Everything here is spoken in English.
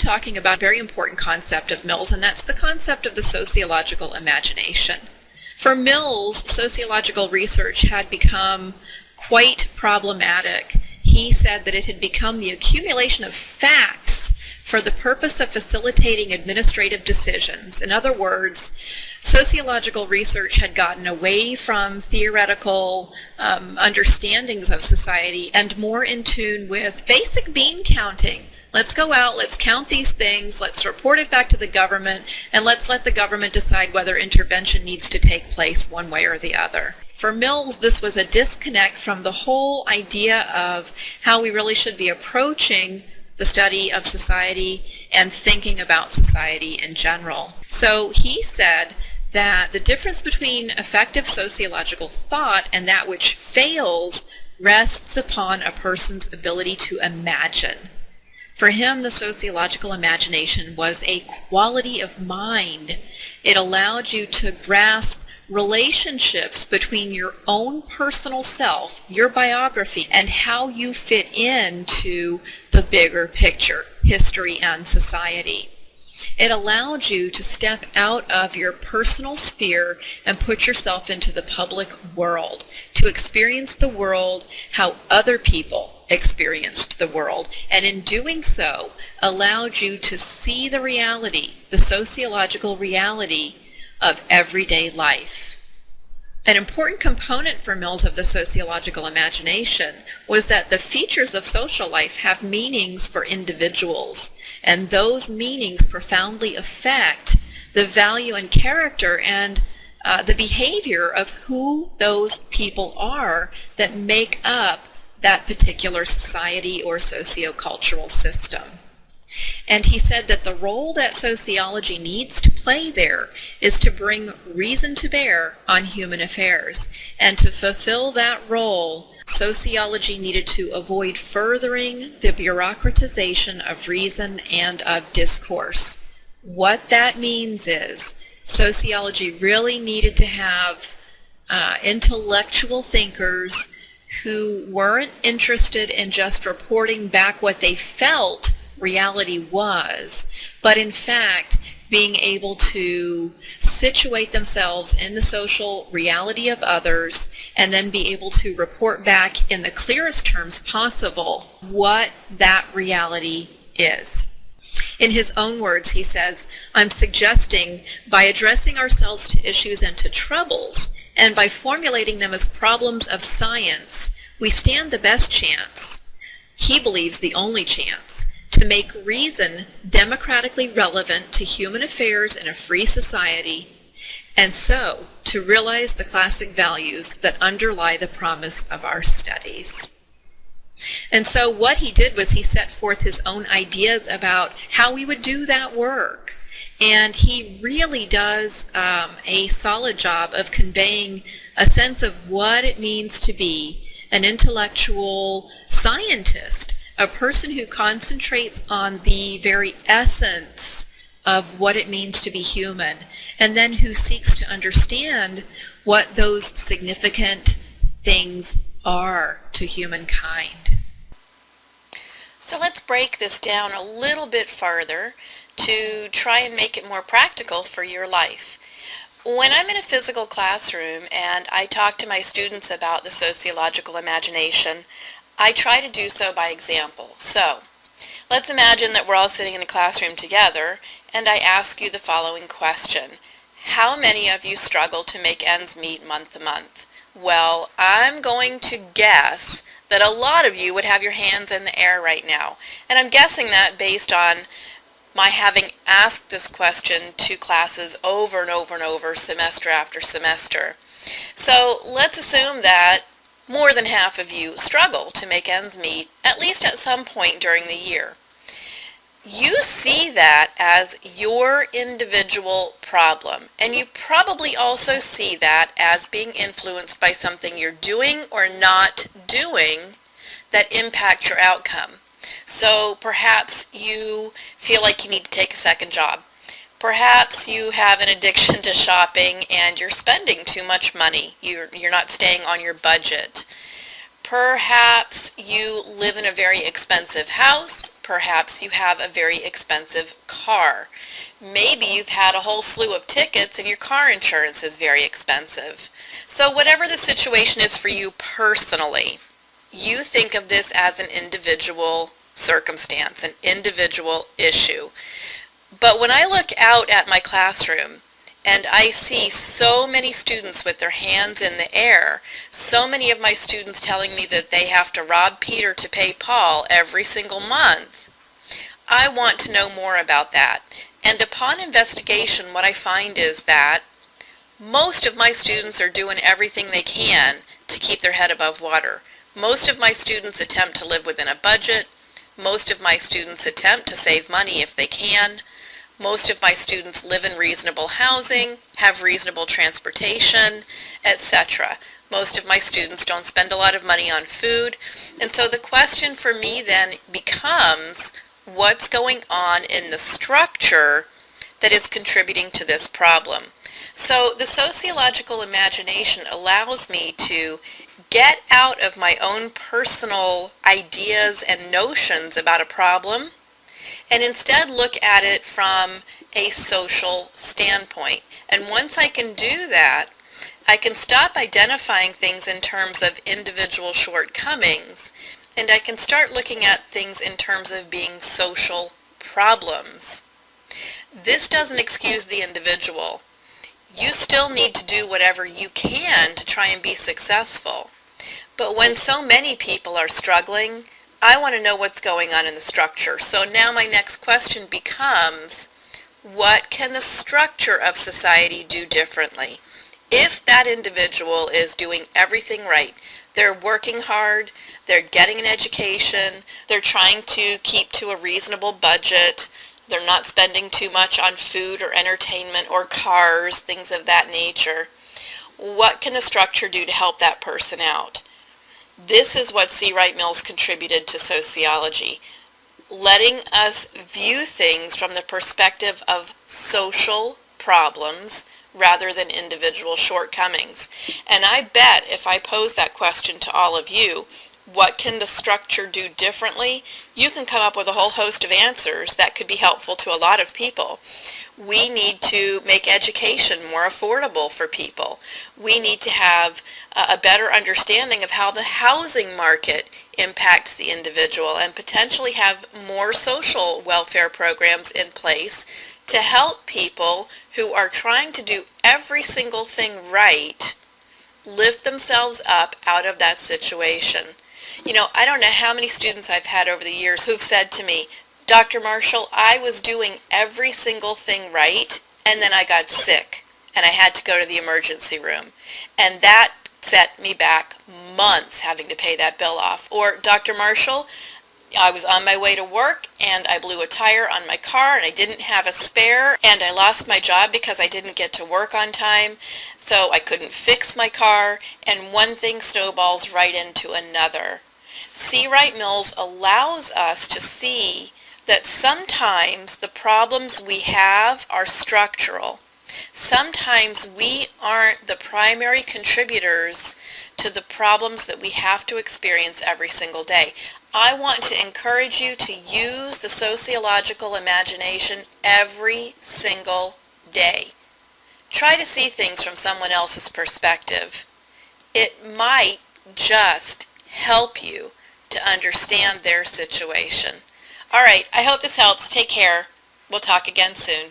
talking about a very important concept of Mill's, and that's the concept of the sociological imagination. For Mill's, sociological research had become quite problematic. He said that it had become the accumulation of facts for the purpose of facilitating administrative decisions. In other words, sociological research had gotten away from theoretical understandings of society and more in tune with basic bean counting. Let's go out, let's count these things, let's report it back to the government, and let's let the government decide whether intervention needs to take place one way or the other. For Mill's, this was a disconnect from the whole idea of how we really should be approaching the study of society and thinking about society in general. So he said that the difference between effective sociological thought and that which fails rests upon a person's ability to imagine. For him, the sociological imagination was a quality of mind. It allowed you to grasp relationships between your own personal self, your biography, and how you fit into the bigger picture, history and society. It allowed you to step out of your personal sphere and put yourself into the public world, to experience the world how other people experienced the world, and in doing so allowed you to see the reality, the sociological reality of everyday life. An important component for Mill's of the sociological imagination was that the features of social life have meanings for individuals, and those meanings profoundly affect the value and character and the behavior of who those people are that make up that particular society or sociocultural system. And he said that the role that sociology needs to play there is to bring reason to bear on human affairs. And to fulfill that role, sociology needed to avoid furthering the bureaucratization of reason and of discourse. What that means is sociology really needed to have intellectual thinkers who weren't interested in just reporting back what they felt reality was, but in fact being able to situate themselves in the social reality of others and then be able to report back in the clearest terms possible what that reality is. In his own words, he says, "I'm suggesting by addressing ourselves to issues and to troubles, and by formulating them as problems of science, we stand the best chance," he believes the only chance, "to make reason democratically relevant to human affairs in a free society, and so to realize the classic values that underlie the promise of our studies." And so what he did was he set forth his own ideas about how we would do that work. And he really does a solid job of conveying a sense of what it means to be an intellectual scientist, a person who concentrates on the very essence of what it means to be human, and then who seeks to understand what those significant things are to humankind. So let's break this down a little bit farther to try and make it more practical for your life. When I'm in a physical classroom and I talk to my students about the sociological imagination, I try to do so by example. So let's imagine that we're all sitting in a classroom together and I ask you the following question. How many of you struggle to make ends meet month to month? Well, I'm going to guess that a lot of you would have your hands in the air right now. And I'm guessing that based on my having asked this question to classes over and over and over, semester after semester. So let's assume that more than half of you struggle to make ends meet, at least at some point during the year. You see that as your individual problem, and you probably also see that as being influenced by something you're doing or not doing that impacts your outcome. So perhaps you feel like you need to take a second job. Perhaps you have an addiction to shopping and you're spending too much money. You're not staying on your budget. Perhaps you live in a very expensive house perhaps you have a very expensive car. Maybe you've had a whole slew of tickets and your car insurance is very expensive. So whatever the situation is for you personally, you think of this as an individual circumstance, an individual issue. But when I look out at my classroom and I see so many students with their hands in the air, so many of my students telling me that they have to rob Peter to pay Paul every single month, I want to know more about that. And upon investigation, what I find is that most of my students are doing everything they can to keep their head above water. Most of my students attempt to live within a budget. Most of my students attempt to save money if they can. Most of my students live in reasonable housing, have reasonable transportation, etc. Most of my students don't spend a lot of money on food. And so the question for me then becomes, what's going on in the structure that is contributing to this problem? So the sociological imagination allows me to get out of my own personal ideas and notions about a problem and instead look at it from a social standpoint. And once I can do that, I can stop identifying things in terms of individual shortcomings, and I can start looking at things in terms of being social problems. This doesn't excuse the individual. You still need to do whatever you can to try and be successful. But when so many people are struggling, I want to know what's going on in the structure. So now my next question becomes, what can the structure of society do differently? If that individual is doing everything right, they're working hard, they're getting an education, they're trying to keep to a reasonable budget, they're not spending too much on food or entertainment or cars, things of that nature, what can the structure do to help that person out? This is what C. Wright Mills contributed to sociology, letting us view things from the perspective of social problems rather than individual shortcomings. And I bet if I pose that question to all of you, what can the structure do differently? You can come up with a whole host of answers that could be helpful to a lot of people. We need to make education more affordable for people. We need to have a better understanding of how the housing market impacts the individual and potentially have more social welfare programs in place to help people who are trying to do every single thing right lift themselves up out of that situation. You know, I don't know how many students I've had over the years who've said to me, Dr. Marshall, I was doing every single thing right, and then I got sick, and I had to go to the emergency room. And that set me back months having to pay that bill off. Or, Dr. Marshall, I was on my way to work, and I blew a tire on my car, and I didn't have a spare, and I lost my job because I didn't get to work on time, so I couldn't fix my car, and one thing snowballs right into another. C. Wright Mills allows us to see that sometimes the problems we have are structural. Sometimes we aren't the primary contributors to the problems that we have to experience every single day. I want to encourage you to use the sociological imagination every single day. Try to see things from someone else's perspective. It might just help you to understand their situation. All right, I hope this helps. Take care. We'll talk again soon.